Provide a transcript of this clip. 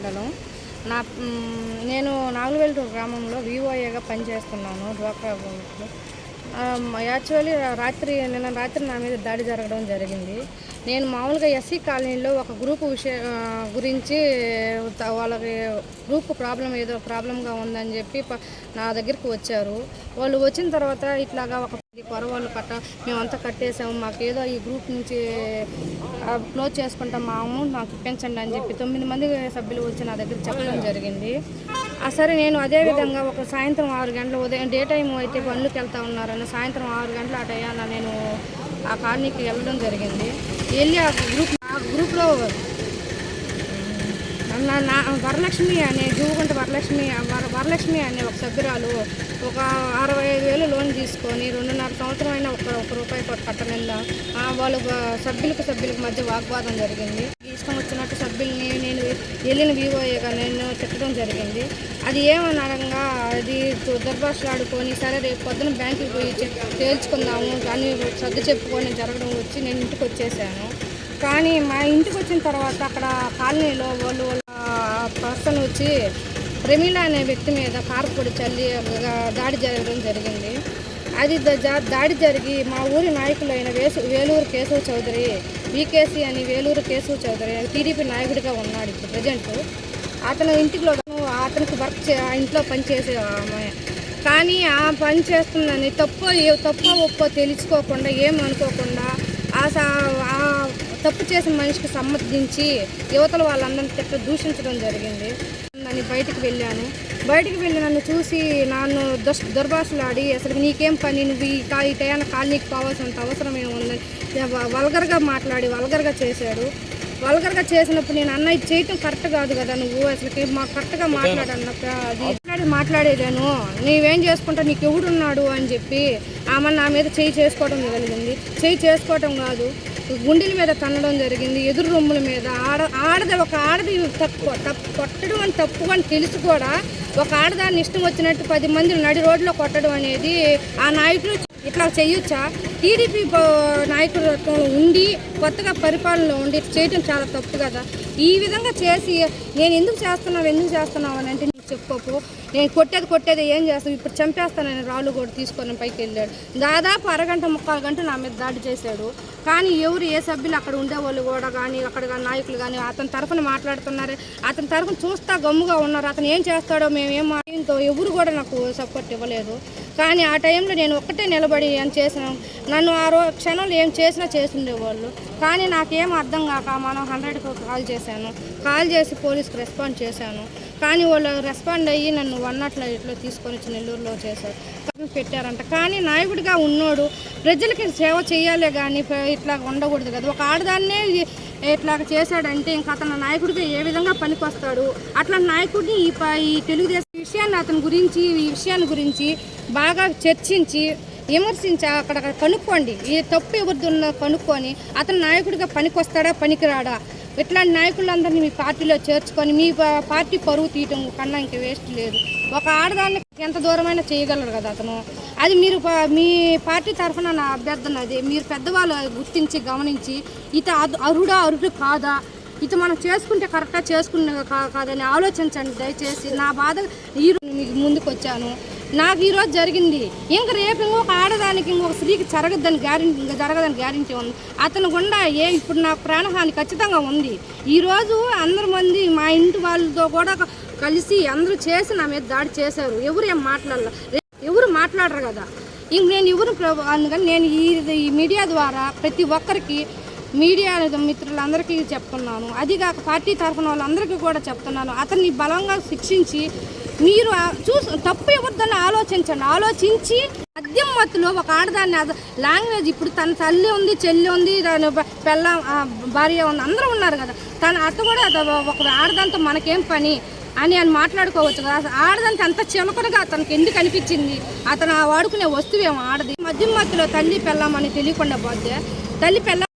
మండలం. నా నేను నాగులవెల్టూరు గ్రామంలో వివోఏగా పనిచేస్తున్నాను డ్వాక్రా గ్రూప్లో. యాక్చువల్లీ నిన్న రాత్రి నా మీద దాడి జరగడం జరిగింది. నేను మామూలుగా ఎస్సీ కాలనీలో ఒక గ్రూపు గురించి వాళ్ళకి గ్రూప్ ప్రాబ్లంగా ఉందని చెప్పి నా దగ్గరికి వచ్చారు. వాళ్ళు వచ్చిన తర్వాత ఇట్లాగా ఒక పొరవాళ్ళు మేమంతా కట్టేసాము, మాకేదో ఈ గ్రూప్ నుంచి క్లోజ్ చేసుకుంటాం, మా అమౌంట్ నాకు ఇప్పించండి అని చెప్పి 9 మంది సభ్యులు వచ్చి నా దగ్గర చెప్పడం జరిగింది. సరే నేను అదేవిధంగా ఒక సాయంత్రం 6 గంటల ఉదయం డే టైం అయితే పనులకు వెళ్తూ ఉన్నారని సాయంత్రం 6 గంటల ఆ టయాన నేను ఆ కాలనీకి వెళ్ళడం జరిగింది. వెళ్ళి ఆ గ్రూప్లో వరలక్ష్మి అనే జూగుంట వరలక్ష్మి అనే ఒక సభ్యురాలు ఒక 65,000 లోన్ తీసుకొని 2.5 సంవత్సరం అయినా ఒక రూపాయి కట్టకుండా వాళ్ళు సభ్యులకు మధ్య వాగ్వాదం జరిగింది. ఇష్టం వచ్చినట్టు సభ్యుల్ని నేను వెళ్ళిన వివోఏగా నేను తిట్టడం జరిగింది. అది ఏమనగా అది దర్భాషలాడుకొని సరే రేపు పొద్దున బ్యాంకుకి పోయి తేల్చుకుందాము కానీ సర్ది చెప్పుకొని జరగడం వచ్చి నేను ఇంటికి వచ్చేసాను. కానీ మా ఇంటికి వచ్చిన తర్వాత అక్కడ కాలనీలో వాళ్ళ పర్సన్ వచ్చి ప్రమీల అనే వ్యక్తి మీద కారపొడి చల్లి దాడి జరగడం జరిగింది. అది దాడి జరిగి మా ఊరి నాయకులైన వేలూరు కేశవ చౌదరి వికేసి అని వేలూరు కేశవ చౌదరి టీడీపీ నాయకుడిగా ఉన్నాడు ఇప్పుడు ప్రజెంట్. అతను అతనికి ఇంట్లో పనిచేసే అమ్మాయి. కానీ ఆ పని చేస్తుందని తప్పో ఒప్పో తెలుసుకోకుండా ఏమనుకోకుండా ఆ తప్పు చేసిన మనిషికి సంబంధించి యువతలు వాళ్ళందరినీ దూషించడం జరిగింది. నేను బయటికి వెళ్ళి నన్ను చూసి నన్ను దుర్భాషలాడి అసలు నీకేం పని, నువ్వు ఈ టయాన కాలనీకి పోవాల్సినంత అవసరం ఏముందని వల్గర్గా మాట్లాడి వల్గర్గా చేశాడు. వల్గర్గా చేసినప్పుడు నేను అన్న ఇది చేయటం కరెక్ట్ కాదు కదా, నువ్వు అసలుకి మాకు కరెక్ట్గా మాట్లాడన్నప్పుడు అది మాట్లాడేదాను నీవేం చేసుకుంటా నీకు ఎవడున్నాడు అని చెప్పి ఆమె నా మీద చేసుకోవడం జరిగింది. చేసుకోవటం కాదు గుండెల మీద తన్నడం జరిగింది, ఎదురు రొమ్ముల మీద. ఒక ఆడది కొట్టడం అని తప్పు అని తెలుసు కూడా ఒక ఆడదాన్ని ఇష్టం వచ్చినట్టు 10 మంది నడి రోడ్లో కొట్టడం అనేది ఆ నాయకులు ఇట్లా చేయొచ్చా? టీడీపీ నాయకులతో ఉండి కొత్తగా పరిపాలనలో ఉండి చేయటం చాలా తప్పు కదా. ఈ విధంగా చేసి నేను ఎందుకు చేస్తున్నావు అని అంటే చెప్పకు, నేను కొట్టేది ఏం చేస్తాను, ఇప్పుడు చంపేస్తానని రాళ్ళు కూడా తీసుకొని పైకి వెళ్ళాడు. దాదాపు అరగంట 3/4 గంట నా మీద దాడి చేశాడు. కానీ ఏ సభ్యులు అక్కడ ఉండేవాళ్ళు కూడా కానీ అక్కడ నాయకులు కానీ అతని తరఫున మాట్లాడుతున్నారు, అతని తరఫున చూస్తా గమ్ముగా ఉన్నారు. అతను ఏం చేస్తాడో మేమేమో ఎవరు కూడా నాకు సపోర్ట్ ఇవ్వలేదు. కానీ ఆ టైంలో నేను ఒక్కటే నిలబడి చేసినాం. నన్ను క్షణంలో ఏం చేసి ఉండేవాళ్ళు. కానీ నాకేం అర్థం కాక మనం 100కి కాల్ చేసి పోలీస్కి రెస్పాండ్ చేశాను. కానీ వాళ్ళు రెస్పాండ్ అయ్యి నన్ను 108లో తీసుకొని వచ్చి నెల్లూరులో చేశారు, పెట్టారంట. కానీ నాయకుడిగా ఉన్నోడు ప్రజలకి సేవ చేయాలే కానీ ఇట్లా ఉండకూడదు కదా. ఒక ఆడదాన్నే ఇట్లా చేశాడంటే ఇంకా అతను నాయకుడిగా ఏ విధంగా పనికొస్తాడు? అట్లా నాయకుడిని ఈ తెలుగుదేశం ఈ విషయాన్ని గురించి బాగా చర్చించి విమర్శించి అక్కడ కనుక్కోండి, ఈ తప్పు ఎవరిదున్నా కనుక్కొని అతను నాయకుడిగా పనికొస్తాడా పనికిరాడా? ఇట్లాంటి నాయకులందరినీ మీ పార్టీలో చేర్చుకొని మీ పార్టీ పరువు తీయటం కన్నా ఇంక వేస్ట్ లేదు. ఒక ఆడదాన్ని ఎంత దూరమైనా చేయగలరు కదా అతను. అది మీరు మీ పార్టీ తరఫున నా అభ్యర్థన అది మీరు పెద్దవాళ్ళు గుర్తించి గమనించి అర్హుడు కాదా, ఇది మనం చేసుకుంటే కరెక్ట్గా కాదని ఆలోచించండి దయచేసి. నా బాధ మీకు ముందుకు వచ్చాను. నాకు ఈరోజు జరిగింది, ఇంకా రేపు ఇంకొక ఆడదానికి ఇంకొక స్త్రీకి జరగదని గ్యారంటీ ఉంది. అతను గుండా ఇప్పుడు నాకు ప్రాణహాని ఖచ్చితంగా ఉంది. ఈరోజు అందరి మంది మా ఇంటి వాళ్ళతో కూడా కలిసి అందరూ చేసి నా మీద దాడి చేశారు. ఎవరు మాట్లాడరు కదా. ఇంక నేను అందుకని నేను ఈ మీడియా ద్వారా ప్రతి ఒక్కరికి మీడియా మిత్రులందరికీ చెప్తున్నాను. అది కాక పార్టీ తరఫున వాళ్ళందరికీ కూడా చెప్తున్నాను, అతన్ని బలంగా శిక్షించి మీరు తప్పు ఎవరిదాన్ని ఆలోచించి మద్యం మత్తులో ఒక ఆడదాన్ని లాంగ్వేజ్ ఇప్పుడు తన తల్లి ఉంది, చెల్లి ఉంది, భార్య ఉంది, అందరూ ఉన్నారు కదా. అత్త కూడా ఒక ఆడదాంతో మనకేం పని అని మాట్లాడుకోవచ్చు కదా. ఆడదానికి అంత చిలకనగా అతనికి ఎందుకు అనిపించింది? అతను వాడుకునే వస్తువేమో ఆడది. మద్యం మత్తులో తల్లి పెళ్ళామని తెలియకుండా పోతే తల్లి